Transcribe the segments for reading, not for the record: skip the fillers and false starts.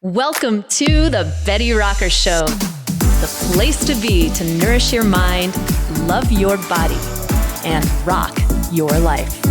Welcome to the Betty Rocker Show, the place to be to nourish your mind, love your body, and rock your life.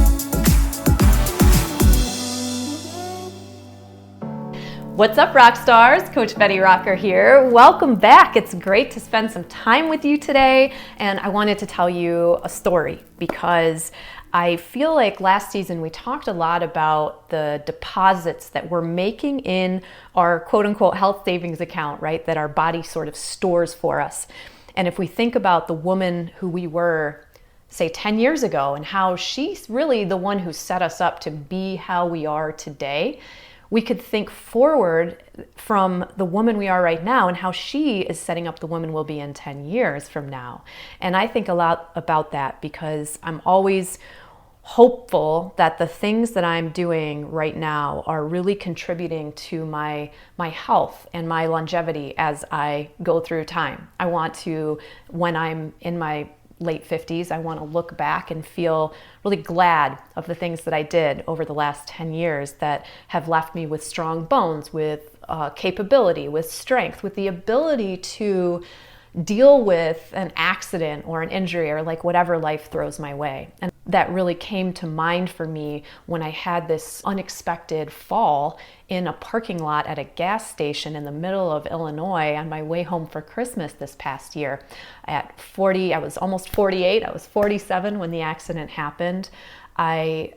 What's up, rock stars? Coach Betty Rocker here. Welcome back. It's great to spend some time with you today, and I wanted to tell you a story because I feel like last season we talked a lot about the deposits that we're making in our quote-unquote health savings account, right? That our body sort of stores for us. And if we think about the woman who we were, say 10 years ago, and how she's really the one who set us up to be how we are today, we could think forward from the woman we are right now and how she is setting up the woman we'll be in 10 years from now. And I think a lot about that because I'm always hopeful that the things that I'm doing right now are really contributing to my health and my longevity as I go through time. I want to, when I'm in my late 50s, I want to look back and feel really glad of the things that I did over the last 10 years that have left me with strong bones, with capability, with strength, with the ability to deal with an accident or an injury or like whatever life throws my way. And that really came to mind for me when I had this unexpected fall in a parking lot at a gas station in the middle of Illinois on my way home for Christmas this past year. At 40, I was almost 48, I was 47 when the accident happened. I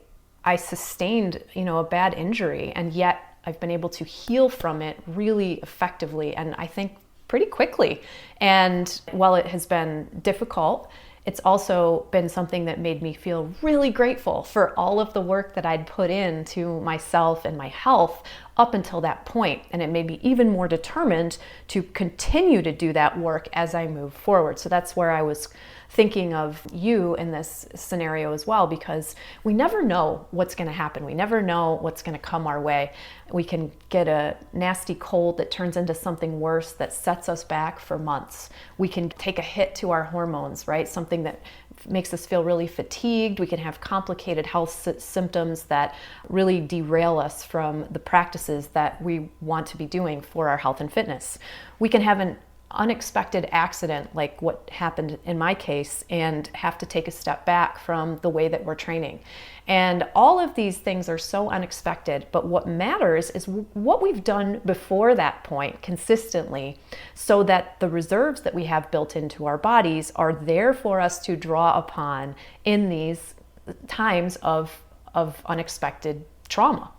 sustained, a bad injury, and yet I've been able to heal from it really effectively, and I think pretty quickly. And while it has been difficult, it's also been something that made me feel really grateful for all of the work that I'd put into myself and my health up until that point. And it made me even more determined to continue to do that work as I move forward. So that's where I was thinking of you in this scenario as well, because we never know what's going to happen. We never know what's going to come our way. We can get a nasty cold that turns into something worse that sets us back for months. We can take a hit to our hormones, right? Something that makes us feel really fatigued. We can have complicated health symptoms that really derail us from the practices that we want to be doing for our health and fitness. We can have an unexpected accident like what happened in my case and have to take a step back from the way that we're training. And all of these things are so unexpected, but what matters is what we've done before that point consistently so that the reserves that we have built into our bodies are there for us to draw upon in these times of unexpected trauma.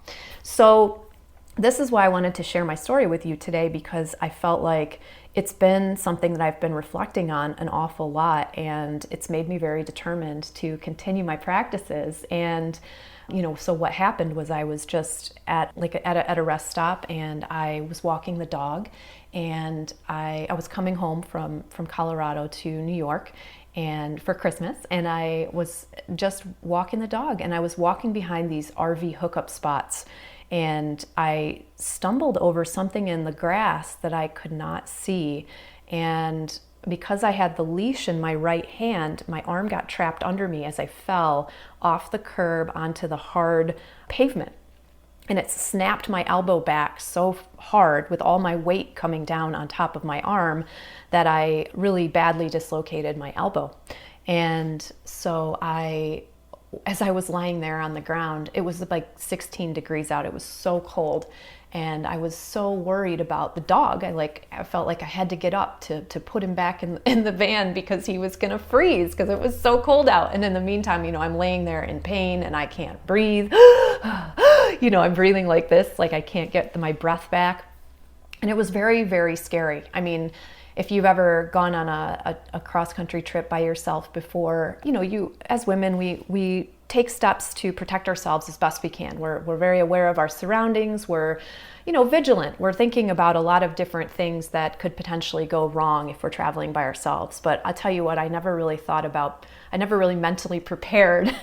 So this is why I wanted to share my story with you today, because I felt like it's been something that I've been reflecting on an awful lot, and it's made me very determined to continue my practices. And so what happened was I was just at a rest stop, and I was walking the dog, and I was coming home from Colorado to New York and for Christmas, and I was just walking the dog, and I was walking behind these RV hookup spots. And I stumbled over something in the grass that I could not see. And because I had the leash in my right hand, my arm got trapped under me as I fell off the curb onto the hard pavement. And it snapped my elbow back so hard with all my weight coming down on top of my arm that I really badly dislocated my elbow. And so as I was lying there on the ground, it was like 16 degrees out. It was so cold. And I was so worried about the dog. I felt like I had to get up to put him back in the van because he was going to freeze because it was so cold out. And in the meantime, I'm laying there in pain and I can't breathe. I'm breathing like this, like I can't get my breath back. And it was very, very scary. I mean, if you've ever gone on a cross-country trip by yourself before, you as women, we take steps to protect ourselves as best we can. We're very aware of our surroundings. We're, vigilant. We're thinking about a lot of different things that could potentially go wrong if we're traveling by ourselves. But I'll tell you what, I never really mentally prepared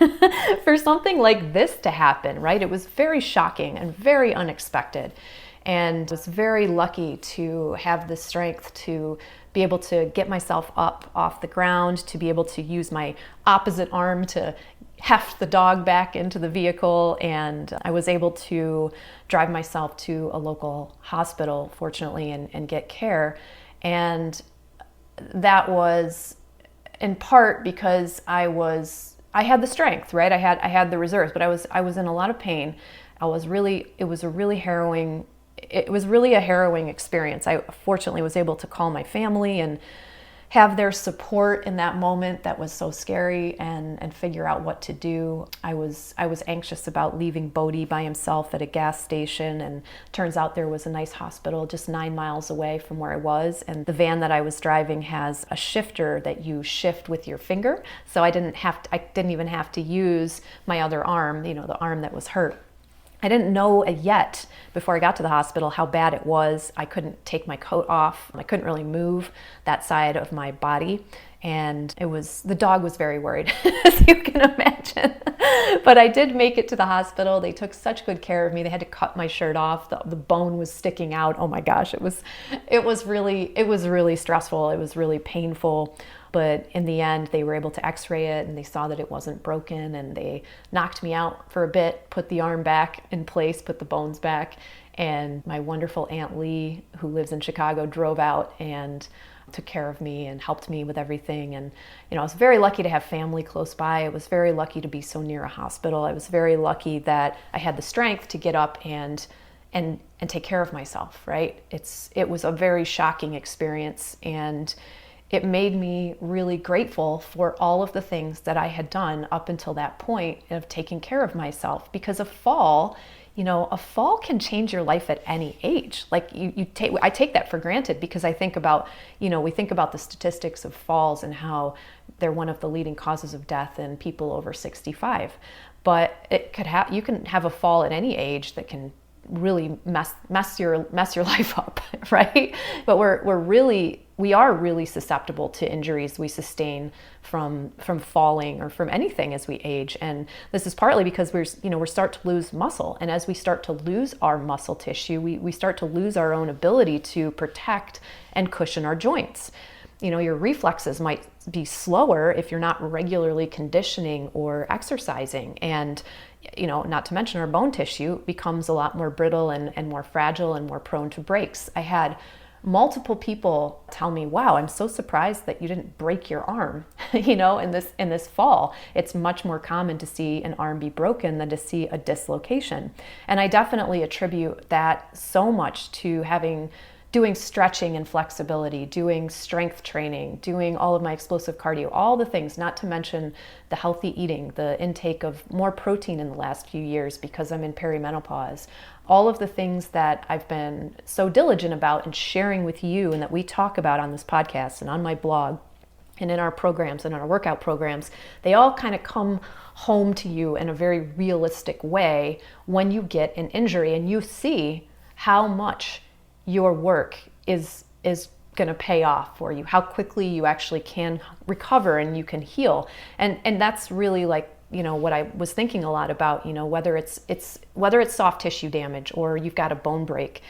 for something like this to happen, right? It was very shocking and very unexpected. And I was very lucky to have the strength to be able to get myself up off the ground, to be able to use my opposite arm to heft the dog back into the vehicle, and I was able to drive myself to a local hospital, fortunately, and get care. And that was in part because I had the strength, right? I had the reserves, but I was in a lot of pain. It was really a harrowing experience. I fortunately was able to call my family and have their support in that moment that was so scary, and figure out what to do. I was anxious about leaving Bodie by himself at a gas station, and turns out there was a nice hospital just 9 miles away from where I was, and the van that I was driving has a shifter that you shift with your finger, so I didn't even have to use my other arm, the arm that was hurt. I didn't know yet, before I got to the hospital, how bad it was. I couldn't take my coat off. I couldn't really move that side of my body. And the dog was very worried, as you can imagine. But I did make it to the hospital. They took such good care of me. They had to cut my shirt off. The bone was sticking out. Oh my gosh, it was really stressful. It was really painful. But in the end, they were able to x-ray it, and they saw that it wasn't broken, and they knocked me out for a bit, put the arm back in place, put the bones back, and my wonderful Aunt Lee, who lives in Chicago, drove out and took care of me and helped me with everything. And I was very lucky to have family close by. I was very lucky to be so near a hospital. I was very lucky that I had the strength to get up and take care of myself, right? It was a very shocking experience, and it made me really grateful for all of the things that I had done up until that point of taking care of myself. Because a fall can change your life at any age. Like I take that for granted, because I think about, we think about the statistics of falls and how they're one of the leading causes of death in people over 65. But you can have a fall at any age that can really mess your life up, right? But we are really susceptible to injuries we sustain from falling or from anything as we age. And this is partly because we start to lose muscle, and as we start to lose our muscle tissue, we start to lose our own ability to protect and cushion our joints. Your reflexes might be slower if you're not regularly conditioning or exercising, and not to mention our bone tissue becomes a lot more brittle and more fragile and more prone to breaks. I had multiple people tell me, wow, I'm so surprised that you didn't break your arm, in this fall. It's much more common to see an arm be broken than to see a dislocation. And I definitely attribute that so much to doing stretching and flexibility, doing strength training, doing all of my explosive cardio, all the things, not to mention the healthy eating, the intake of more protein in the last few years because I'm in perimenopause. All of the things that I've been so diligent about and sharing with you, and that we talk about on this podcast and on my blog and in our programs and in our workout programs, they all kind of come home to you in a very realistic way when you get an injury and you see how much your work is going to pay off for you, how quickly you actually can recover and you can heal. And that's really like, what I was thinking a lot about, whether it's soft tissue damage or you've got a bone break,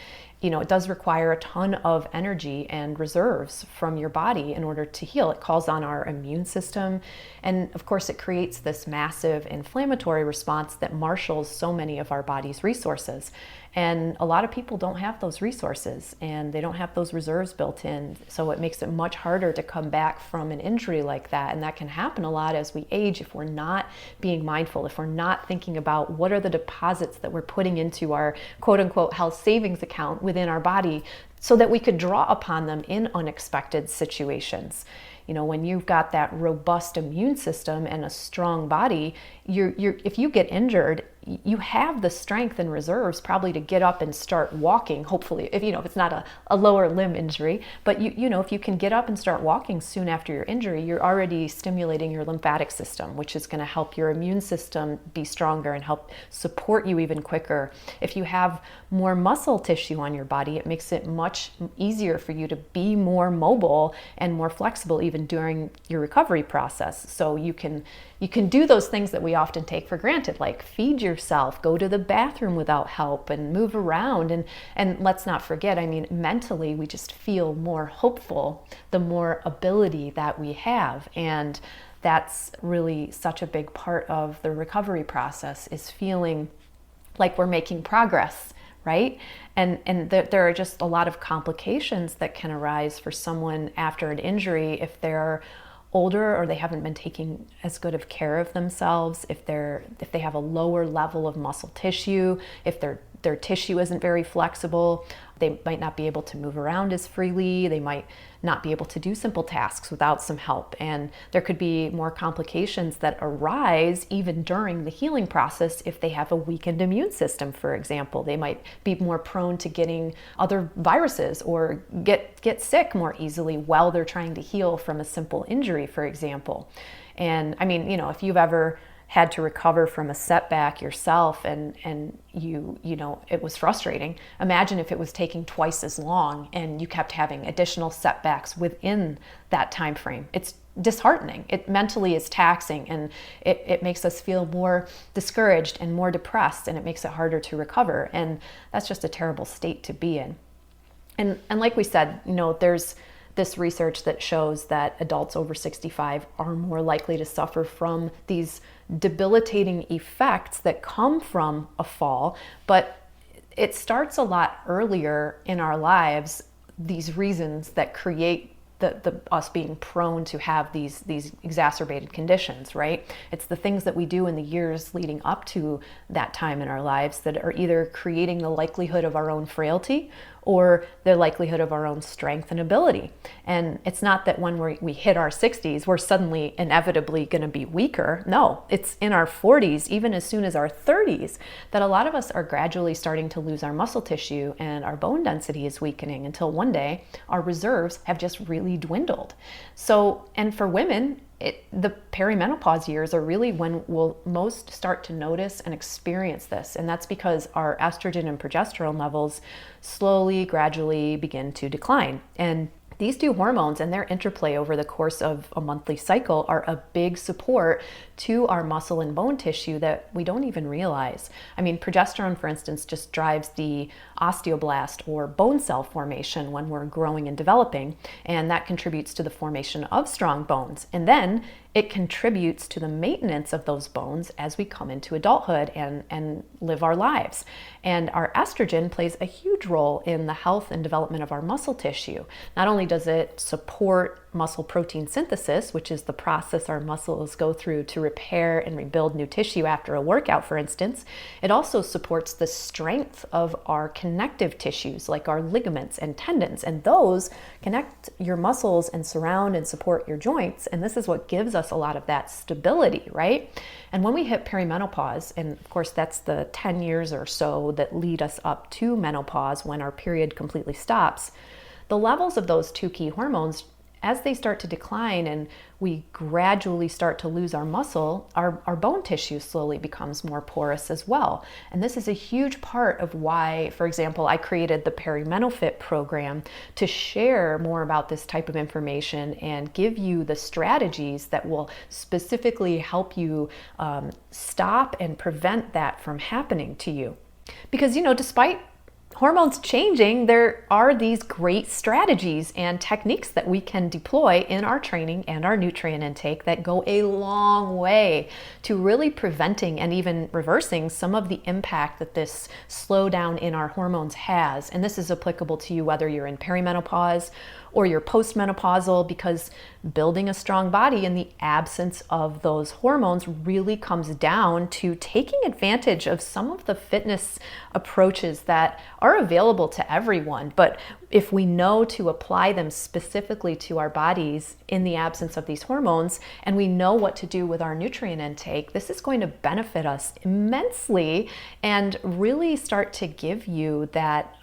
it does require a ton of energy and reserves from your body in order to heal. It calls on our immune system. And of course, it creates this massive inflammatory response that marshals so many of our body's resources. And a lot of people don't have those resources, and they don't have those reserves built in. So it makes it much harder to come back from an injury like that. And that can happen a lot as we age if we're not being mindful, if we're not thinking about what are the deposits that we're putting into our quote unquote health savings account within our body so that we could draw upon them in unexpected situations. When you've got that robust immune system and a strong body, if you get injured, you have the strength and reserves probably to get up and start walking, hopefully, if it's not a lower limb injury, but if you can get up and start walking soon after your injury, you're already stimulating your lymphatic system, which is going to help your immune system be stronger and help support you even quicker. If you have more muscle tissue on your body, it makes it much easier for you to be more mobile and more flexible even during your recovery process. So you can do those things that we often take for granted, like feed yourself, go to the bathroom without help, and move around. And let's not forget, mentally, we just feel more hopeful the more ability that we have. And that's really such a big part of the recovery process, is feeling like we're making progress, right? And there are just a lot of complications that can arise for someone after an injury if they're older or they haven't been taking as good of care of themselves, if they have a lower level of muscle tissue, if their tissue isn't very flexible, they might not be able to move around as freely, they might not be able to do simple tasks without some help. And there could be more complications that arise even during the healing process if they have a weakened immune system, for example. They might be more prone to getting other viruses or get sick more easily while they're trying to heal from a simple injury, for example. And I mean, if you've ever had to recover from a setback yourself and you know it was frustrating. Imagine if it was taking twice as long and you kept having additional setbacks within that time frame. It's disheartening. It mentally is taxing, and it makes us feel more discouraged and more depressed, and it makes it harder to recover. And that's just a terrible state to be in. And like we said, there's this research that shows that adults over 65 are more likely to suffer from these debilitating effects that come from a fall, but it starts a lot earlier in our lives, these reasons that create the us being prone to have these exacerbated conditions, right? It's the things that we do in the years leading up to that time in our lives that are either creating the likelihood of our own frailty or the likelihood of our own strength and ability. And it's not that when we hit our 60s, we're suddenly inevitably going to be weaker. No, it's in our 40s, even as soon as our 30s, that a lot of us are gradually starting to lose our muscle tissue and our bone density is weakening until one day our reserves have just really dwindled. So, and for women, the perimenopause years are really when we'll most start to notice and experience this. And that's because our estrogen and progesterone levels slowly, gradually begin to decline. And these two hormones and their interplay over the course of a monthly cycle are a big support to our muscle and bone tissue that we don't even realize. I mean, progesterone, for instance, just drives the osteoblast or bone cell formation when we're growing and developing, and that contributes to the formation of strong bones. And then it contributes to the maintenance of those bones as we come into adulthood and live our lives. And our estrogen plays a huge role in the health and development of our muscle tissue. Not only does it support muscle protein synthesis, which is the process our muscles go through to repair and rebuild new tissue after a workout, for instance, it also supports the strength of our connective tissues like our ligaments and tendons, and those connect your muscles and surround and support your joints, and this is what gives us a lot of that stability, right? And when we hit perimenopause, and of course that's the 10 years or so that lead us up to menopause when our period completely stops, the levels of those two key hormones, as they start to decline and we gradually start to lose our muscle, our bone tissue slowly becomes more porous as well. And this is a huge part of why, for example, I created the PeriMenoFit program to share more about this type of information and give you the strategies that will specifically help you stop and prevent that from happening to you. Because, despite hormones changing, there are these great strategies and techniques that we can deploy in our training and our nutrient intake that go a long way to really preventing and even reversing some of the impact that this slowdown in our hormones has. And this is applicable to you whether you're in perimenopause or you're postmenopausal, because building a strong body in the absence of those hormones really comes down to taking advantage of some of the fitness approaches that are available to everyone. But if we know to apply them specifically to our bodies in the absence of these hormones, and we know what to do with our nutrient intake, this is going to benefit us immensely and really start to give you that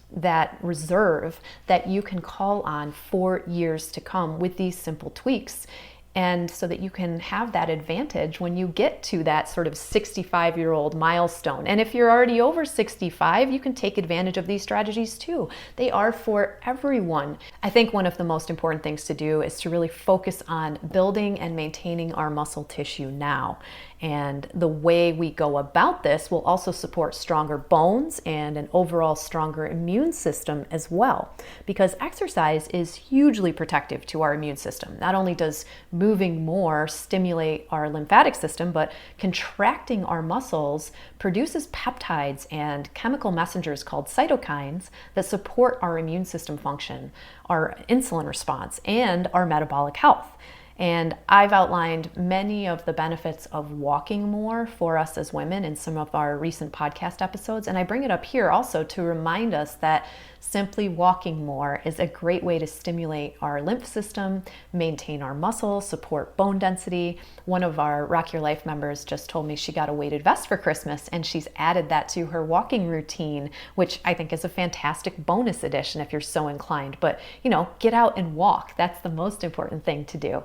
reserve that you can call on for years to come with these simple tweaks. And so that you can have that advantage when you get to that sort of 65-year-old milestone. And if you're already over 65, you can take advantage of these strategies too. They are for everyone. I think one of the most important things to do is to really focus on building and maintaining our muscle tissue now. And the way we go about this will also support stronger bones and an overall stronger immune system as well. Because exercise is hugely protective to our immune system. Not only does moving more stimulate our lymphatic system, but contracting our muscles produces peptides and chemical messengers called cytokines that support our immune system function, our insulin response, and our metabolic health. And I've outlined many of the benefits of walking more for us as women in some of our recent podcast episodes. And I bring it up here also to remind us that simply walking more is a great way to stimulate our lymph system, maintain our muscle, support bone density. One of our Rock Your Life members just told me she got a weighted vest for Christmas, and she's added that to her walking routine, which I think is a fantastic bonus addition if you're so inclined. But, get out and walk. That's the most important thing to do.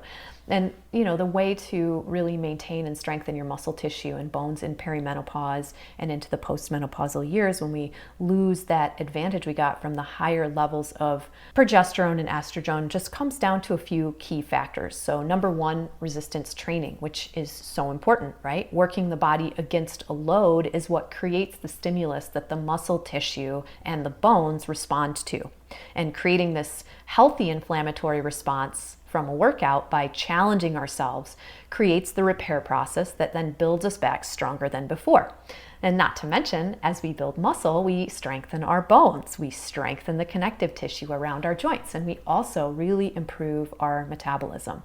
And, the way to really maintain and strengthen your muscle tissue and bones in perimenopause and into the postmenopausal years, when we lose that advantage we got from the higher levels of progesterone and estrogen, just comes down to a few key factors. So number one, resistance training, which is so important, right? Working the body against a load is what creates the stimulus that the muscle tissue and the bones respond to. And creating this healthy inflammatory response from a workout by challenging ourselves creates the repair process that then builds us back stronger than before. And not to mention, as we build muscle, we strengthen our bones, we strengthen the connective tissue around our joints, and we also really improve our metabolism.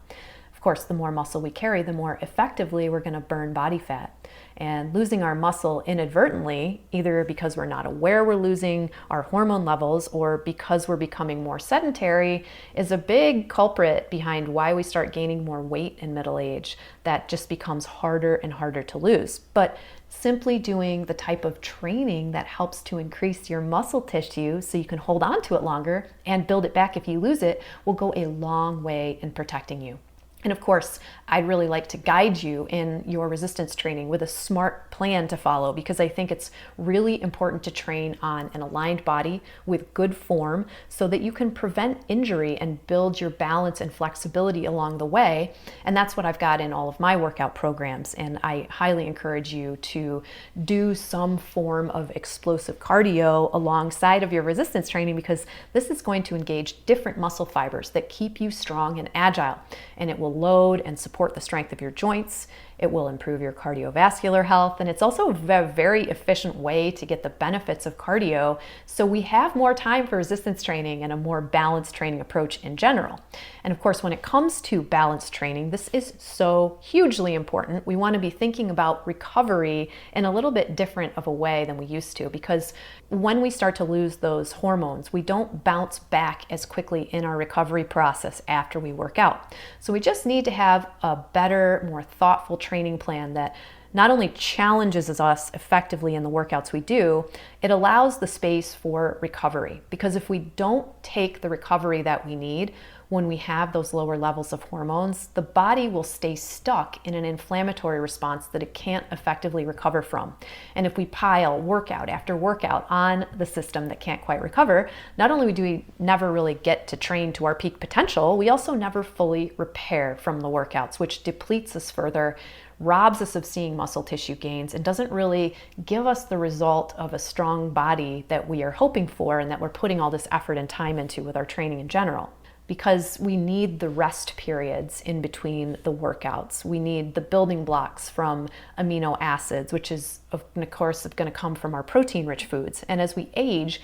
Of course, the more muscle we carry, the more effectively we're going to burn body fat. And losing our muscle inadvertently, either because we're not aware we're losing our hormone levels or because we're becoming more sedentary, is a big culprit behind why we start gaining more weight in middle age. That just becomes harder and harder to lose. But simply doing the type of training that helps to increase your muscle tissue so you can hold on to it longer and build it back if you lose it will go a long way in protecting you. And of course, I'd really like to guide you in your resistance training with a smart plan to follow, because I think it's really important to train on an aligned body with good form so that you can prevent injury and build your balance and flexibility along the way. And that's what I've got in all of my workout programs. And I highly encourage you to do some form of explosive cardio alongside of your resistance training, because this is going to engage different muscle fibers that keep you strong and agile. And it will load and support the strength of your joints. It will improve your cardiovascular health, and it's also a very efficient way to get the benefits of cardio, so we have more time for resistance training and a more balanced training approach in general. And of course, when it comes to balanced training, this is so hugely important. We want to be thinking about recovery in a little bit different of a way than we used to, because when we start to lose those hormones, we don't bounce back as quickly in our recovery process after we work out. So we just need to have a better, more thoughtful training plan that not only challenges us effectively in the workouts we do, it allows the space for recovery. Because if we don't take the recovery that we need when we have those lower levels of hormones, the body will stay stuck in an inflammatory response that it can't effectively recover from. And if we pile workout after workout on the system that can't quite recover, not only do we never really get to train to our peak potential, we also never fully repair from the workouts, which depletes us further, robs us of seeing muscle tissue gains, and doesn't really give us the result of a strong body that we are hoping for and that we're putting all this effort and time into with our training in general. Because we need the rest periods in between the workouts. We need the building blocks from amino acids, which is, of course, going to come from our protein-rich foods. And as we age,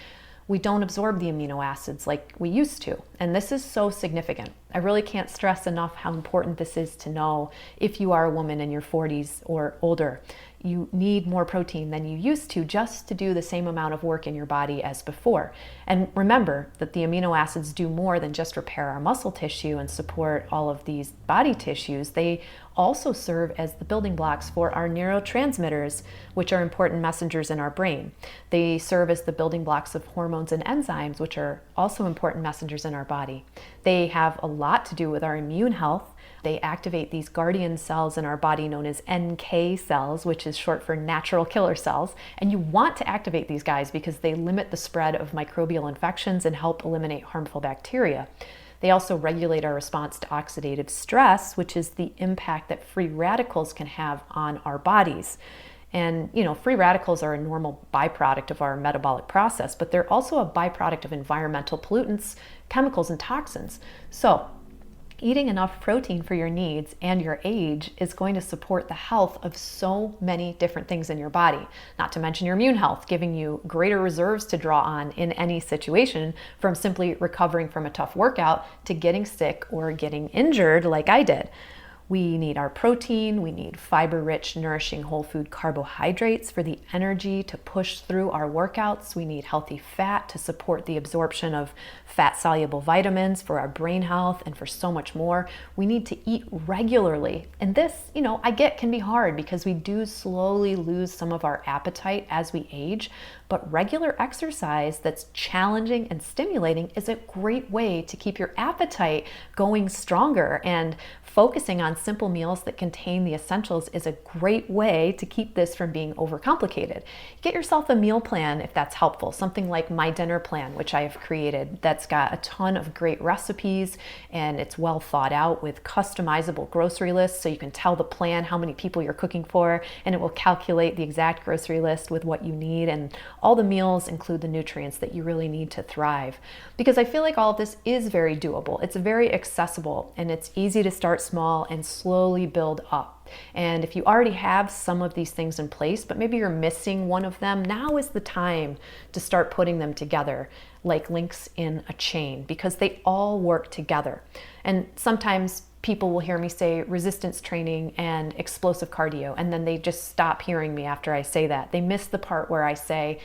we don't absorb the amino acids like we used to. And this is so significant. I really can't stress enough how important this is to know if you are a woman in your 40s or older. You need more protein than you used to just to do the same amount of work in your body as before. And remember that the amino acids do more than just repair our muscle tissue and support all of these body tissues. They also serve as the building blocks for our neurotransmitters, which are important messengers in our brain. They serve as the building blocks of hormones and enzymes, which are also important messengers in our body. They have a lot to do with our immune health. They activate these guardian cells in our body known as NK cells, which is short for natural killer cells. And you want to activate these guys because they limit the spread of microbial infections and help eliminate harmful bacteria. They also regulate our response to oxidative stress, which is the impact that free radicals can have on our bodies. And, free radicals are a normal byproduct of our metabolic process, but they're also a byproduct of environmental pollutants, chemicals, and toxins. So, eating enough protein for your needs and your age is going to support the health of so many different things in your body, not to mention your immune health, giving you greater reserves to draw on in any situation, from simply recovering from a tough workout to getting sick or getting injured like I did. We need our protein, we need fiber-rich, nourishing whole food carbohydrates for the energy to push through our workouts. We need healthy fat to support the absorption of fat-soluble vitamins for our brain health and for so much more. We need to eat regularly. And this, I get can be hard because we do slowly lose some of our appetite as we age, but regular exercise that's challenging and stimulating is a great way to keep your appetite going stronger, and focusing on simple meals that contain the essentials is a great way to keep this from being overcomplicated. Get yourself a meal plan if that's helpful, something like my dinner plan, which I have created, that's got a ton of great recipes and it's well thought out with customizable grocery lists, so you can tell the plan how many people you're cooking for, and it will calculate the exact grocery list with what you need, and all the meals include the nutrients that you really need to thrive. Because I feel like all of this is very doable. It's very accessible, and it's easy to start small and slowly build up. And if you already have some of these things in place, but maybe you're missing one of them, now is the time to start putting them together like links in a chain, because they all work together. And sometimes people will hear me say resistance training and explosive cardio, and then they just stop hearing me after I say that. They miss the part where I say,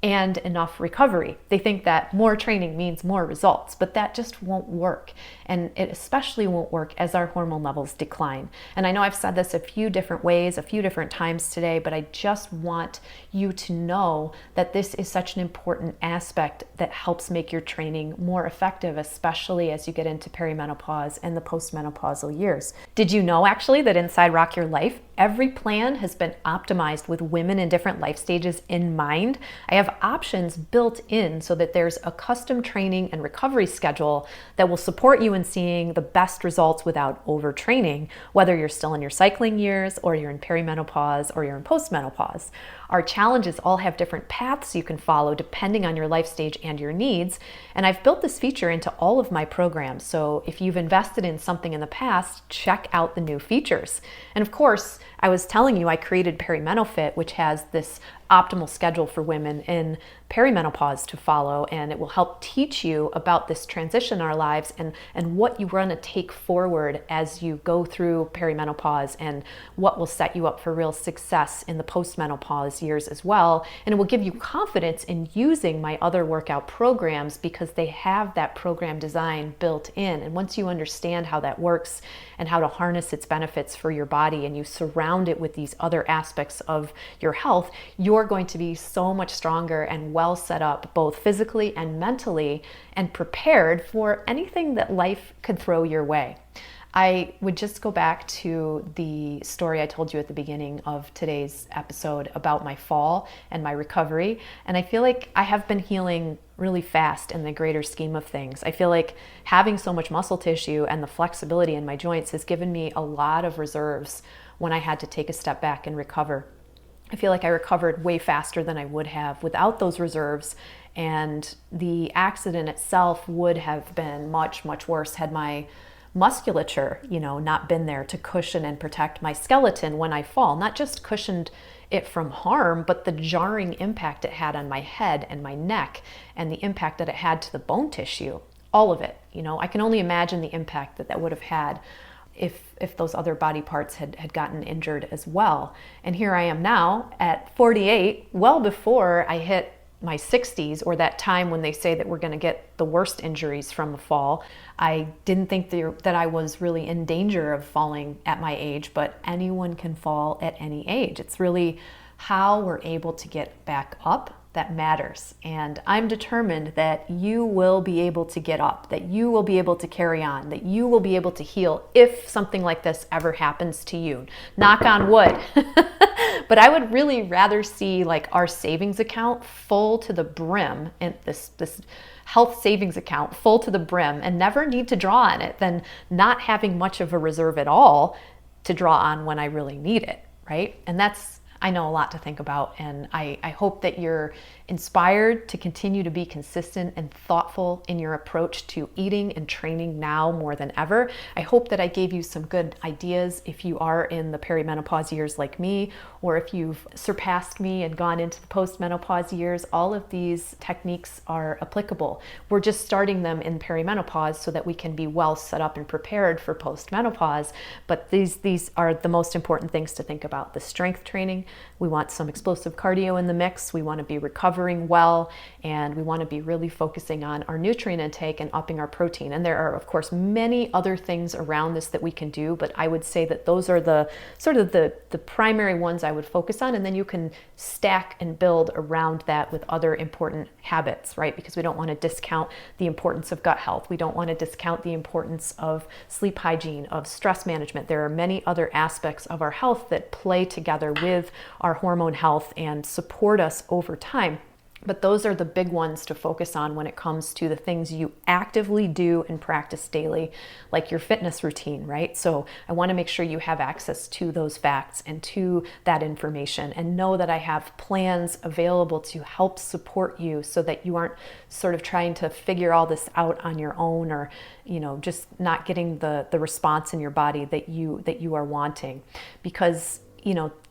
and enough recovery. They think that more training means more results, but that just won't work. And it especially won't work as our hormone levels decline. And I know I've said this a few different ways, a few different times today, but I just want you to know that this is such an important aspect that helps make your training more effective, especially as you get into perimenopause and the postmenopausal years. Did you know actually that inside Rock Your Life, every plan has been optimized with women in different life stages in mind? I have options built in so that there's a custom training and recovery schedule that will support you in seeing the best results without overtraining, whether you're still in your cycling years or you're in perimenopause or you're in postmenopause. Our challenges all have different paths you can follow depending on your life stage and your needs. And I've built this feature into all of my programs. So if you've invested in something in the past, check out the new features. And of course, I was telling you I created PeriMenoFit, which has this optimal schedule for women in perimenopause to follow, and it will help teach you about this transition in our lives and what you want to take forward as you go through perimenopause, and what will set you up for real success in the postmenopause years as well. And it will give you confidence in using my other workout programs because they have that program design built in. And once you understand how that works and how to harness its benefits for your body, and you surround it with these other aspects of your health, you're going to be so much stronger and well set up both physically and mentally, and prepared for anything that life could throw your way. I would just go back to the story I told you at the beginning of today's episode about my fall and my recovery. And I feel like I have been healing really fast in the greater scheme of things. I feel like having so much muscle tissue and the flexibility in my joints has given me a lot of reserves when I had to take a step back and recover. I feel like I recovered way faster than I would have without those reserves, and the accident itself would have been much, much worse had my musculature, not been there to cushion and protect my skeleton when I fall. Not just cushioned it from harm, but the jarring impact it had on my head and my neck, and the impact that it had to the bone tissue, all of it. I can only imagine the impact that would have had if those other body parts had gotten injured as well. And here I am now at 48, well before I hit my 60s, or that time when they say that we're going to get the worst injuries from a fall. I didn't think that I was really in danger of falling at my age, but anyone can fall at any age. It's really how we're able to get back up that matters. And I'm determined that you will be able to get up, that you will be able to carry on, that you will be able to heal if something like this ever happens to you. Knock on wood. But I would really rather see like our savings account full to the brim, and this health savings account full to the brim and never need to draw on it than not having much of a reserve at all to draw on when I really need it, right? And that's, I know, a lot to think about, and I hope that you're inspired to continue to be consistent and thoughtful in your approach to eating and training now more than ever. I hope that I gave you some good ideas if you are in the perimenopause years like me, or if you've surpassed me and gone into the postmenopause years. All of these techniques are applicable. We're just starting them in perimenopause so that we can be well set up and prepared for postmenopause. But these are the most important things to think about. The strength training, we want some explosive cardio in the mix. We want to be recovering well, and we want to be really focusing on our nutrient intake and upping our protein. And there are, of course, many other things around this that we can do, but I would say that those are the sort of the primary ones I would focus on. And then you can stack and build around that with other important habits, right? Because we don't want to discount the importance of gut health. We don't want to discount the importance of sleep hygiene, of stress management. There are many other aspects of our health that play together with our hormone health and support us over time. But those are the big ones to focus on when it comes to the things you actively do and practice daily, like your fitness routine, right? So I want to make sure you have access to those facts and to that information, and know that I have plans available to help support you so that you aren't sort of trying to figure all this out on your own, or just not getting the response in your body that you are wanting. Because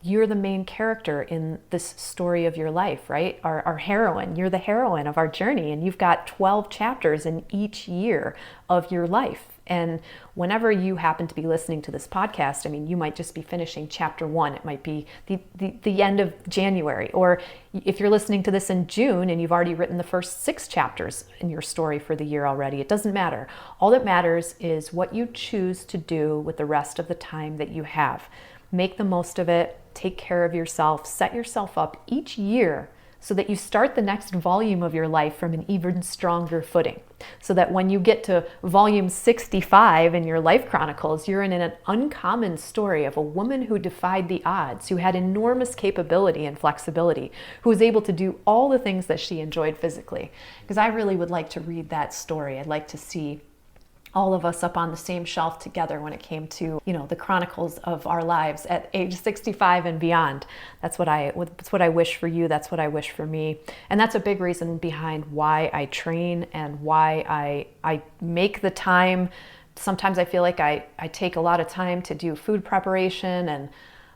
you're the main character in this story of your life, right? Our heroine. You're the heroine of our journey, and you've got 12 chapters in each year of your life. And whenever you happen to be listening to this podcast, you might just be finishing chapter 1. It might be the end of January. Or if you're listening to this in June and you've already written the first 6 chapters in your story for the year already, it doesn't matter. All that matters is what you choose to do with the rest of the time that you have. Make the most of it, take care of yourself, set yourself up each year so that you start the next volume of your life from an even stronger footing. So that when you get to volume 65 in your life chronicles, you're in an uncommon story of a woman who defied the odds, who had enormous capability and flexibility, who was able to do all the things that she enjoyed physically. Because I really would like to read that story. I'd like to see all of us up on the same shelf together when it came to, the chronicles of our lives at age 65 and beyond. That's what I wish for you. That's what I wish for me. And that's a big reason behind why I train and why I make the time. Sometimes I feel like I take a lot of time to do food preparation, and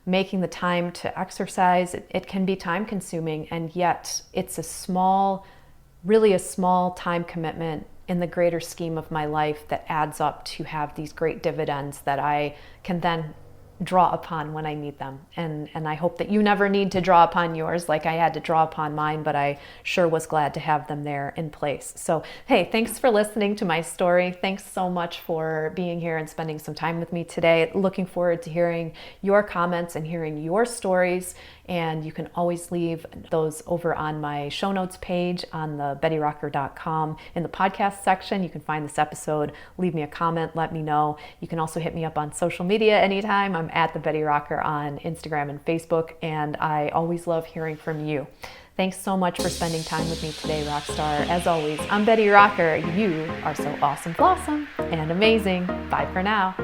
making the time to exercise. It can be time consuming, and yet it's really a small time commitment in the greater scheme of my life that adds up to have these great dividends that I can then draw upon when I need them. And I hope that you never need to draw upon yours like I had to draw upon mine, but I sure was glad to have them there in place. So, hey, thanks for listening to my story. Thanks so much for being here and spending some time with me today. Looking forward to hearing your comments and hearing your stories. And you can always leave those over on my show notes page on the bettyrocker.com. In the podcast section, you can find this episode. Leave me a comment, let me know. You can also hit me up on social media anytime. I'm at the Betty Rocker on Instagram and Facebook, and I always love hearing from you. Thanks so much for spending time with me today, Rockstar. As always, I'm Betty Rocker. You are so awesome, blossom, and amazing. Bye for now.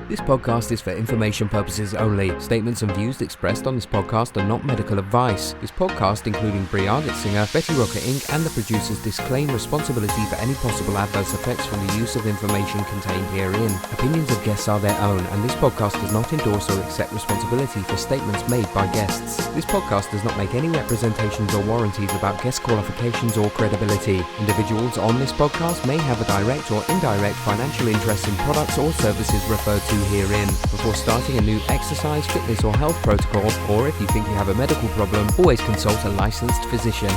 This podcast is for information purposes only. Statements and views expressed on this podcast are not medical advice. This podcast, including Brie Argetsinger, Betty Rocker Inc., and the producers disclaim responsibility for any possible adverse effects from the use of information contained herein. Opinions of guests are their own, and this podcast does not endorse or accept responsibility for statements made by guests. This podcast does not make any representations or warranties about guest qualifications or credibility. Individuals on this podcast may have a direct or indirect financial interest in products or services referred to herein. Before starting a new exercise, fitness or health protocol, or if you think you have a medical problem, always consult a licensed physician.